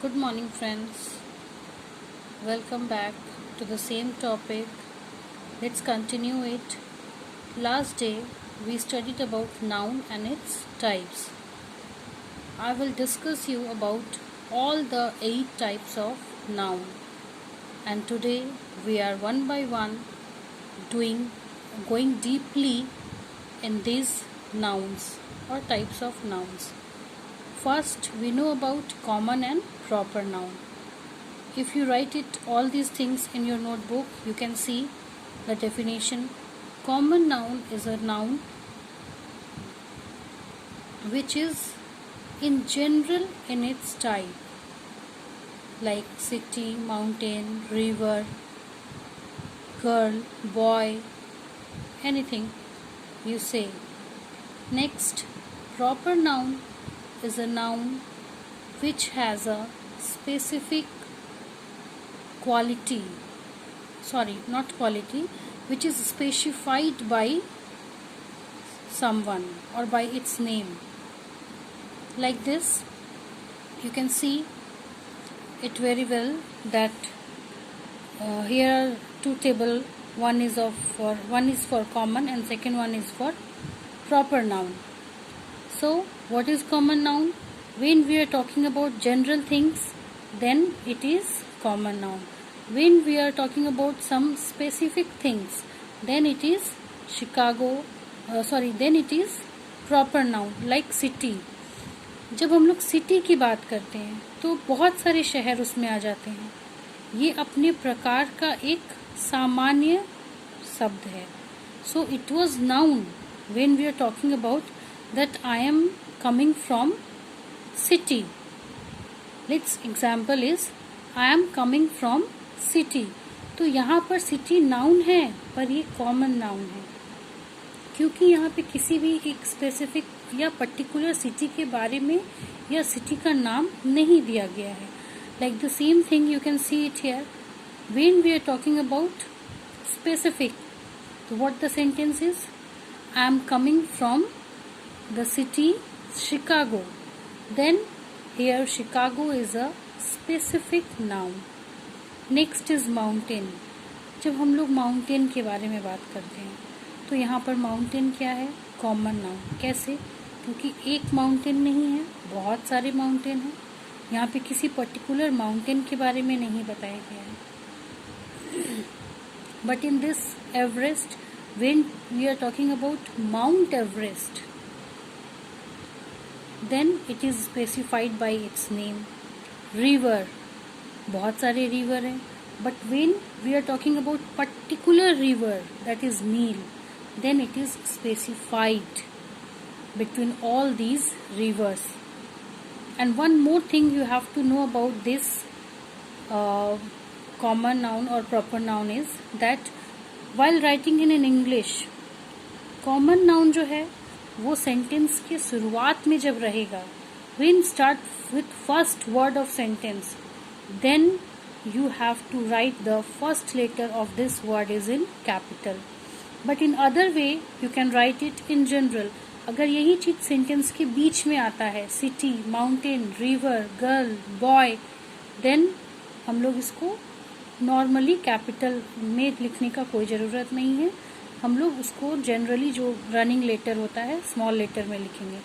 Good morning, friends. Welcome back to the same topic. Let's continue it. Last day we studied about noun and its types. I will discuss you about all the 8 types of noun. And today we are one by one going deeply in these nouns or types of nouns. First, we know about common and proper noun. If you write it all these things in your notebook, you can see the definition. Common noun is a noun which is in general in its type, like city, mountain, river, girl, boy, anything you say. Next, proper noun is a noun which has a specific quality, not quality, which is specified by someone or by its name. Like this, you can see it very well that here are two tables. One is for common and second one is for proper noun. So, what is common noun? When we are talking about general things, then it is common noun. When we are talking about some specific things, then it is then it is proper noun, like city. जब हम लोग city की बात करते हैं तो बहुत सारे शहर उसमें आ जाते हैं. ये अपने प्रकार का एक सामान्य शब्द है. So it was noun when we are talking about that I am coming from city. Let's example is I am coming from city. तो यहाँ पर city noun है पर ये common noun है क्योंकि यहाँ पे किसी भी एक स्पेसिफिक या पर्टिकुलर सिटी के बारे में या सिटी का नाम नहीं दिया गया है. Like the same thing you can see it here when we are talking about specific. तो what the sentence is I am coming from the city Chicago. Then here Chicago is a specific noun. Next is mountain. जब हम लोग mountain के बारे में बात करते हैं तो यहाँ पर माउंटेन क्या है? Common noun. कैसे? क्योंकि एक माउंटेन नहीं है, बहुत सारे माउंटेन हैं. यहाँ पे किसी पर्टिकुलर माउंटेन के बारे में नहीं बताया गया है. But in this Everest, when we are talking about Mount Everest, then it is specified by its name. River, बहुत सारे river हैं, but when we are talking about particular river, that is Nile, then it is specified between all these rivers. And one more thing you have to know about this common noun or proper noun is that while writing in English, common noun जो है वो sentence के शुरुआत में जब रहेगा, when start with first word of sentence, then you have to write the first letter of this word is in capital. But in other way you can write it in general. अगर यही चीज sentence के बीच में आता है, city, mountain, river, girl, boy, then हम लोग इसको नॉर्मली कैपिटल में लिखने का कोई ज़रूरत नहीं है. हम लोग उसको जनरली जो रनिंग लेटर होता है स्मॉल लेटर में लिखेंगे.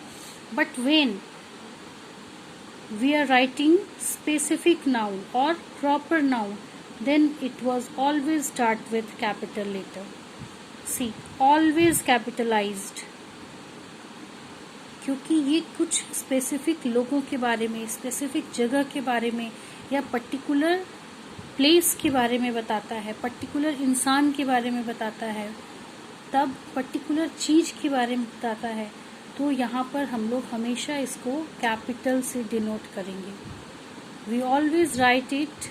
But when we are writing specific noun और proper noun, then it was always start with capital letter. See, always capitalized, क्योंकि ये कुछ स्पेसिफिक लोगों के बारे में, स्पेसिफिक जगह के बारे में या पर्टिकुलर प्लेस के बारे में बताता है, पर्टिकुलर इंसान के बारे में बताता है, तब पर्टिकुलर चीज के बारे में बताता है. तो यहाँ पर हम लोग हमेशा इसको कैपिटल से डिनोट करेंगे. We always write it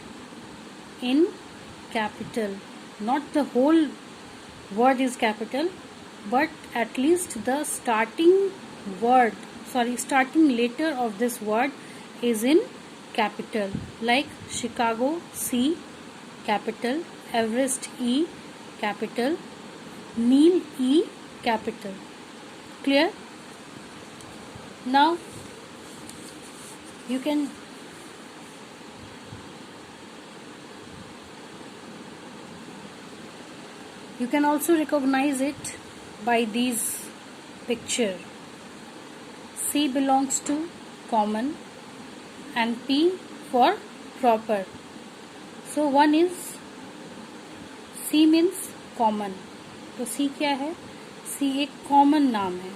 in capital. Not the whole word is capital, but at least the starting letter of this word is in capital. Like Chicago, C, capital. Everest, E, capital. Nile, E, capital. Clear? Now you can You can also recognize it by these picture. C belongs to common and P for proper. So one is C means common. तो C क्या है? C एक common नाम है.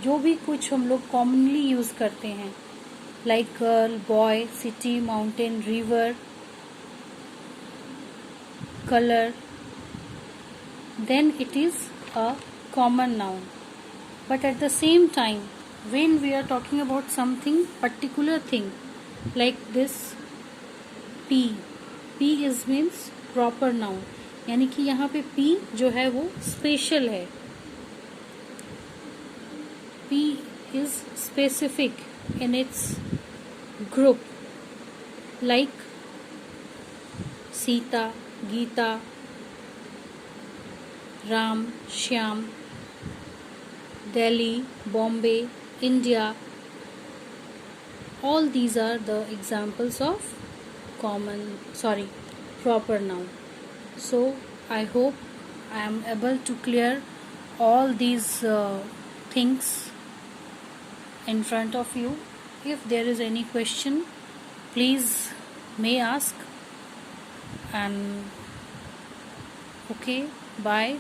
जो भी कुछ हम लोग कॉमनली यूज करते हैं, like girl, boy, city, mountain, river, color, then it is a common noun. But at the same time, when we are talking about something particular thing like this P is means proper noun, यानी कि यहाँ पे P जो है वो special है. P is specific in its group, like Sita, Gita, Ram, Shyam, Delhi, Bombay, India. All these are the examples of proper noun. So I hope I am able to clear all these things in front of you. If there is any question, please may ask. And okay, bye.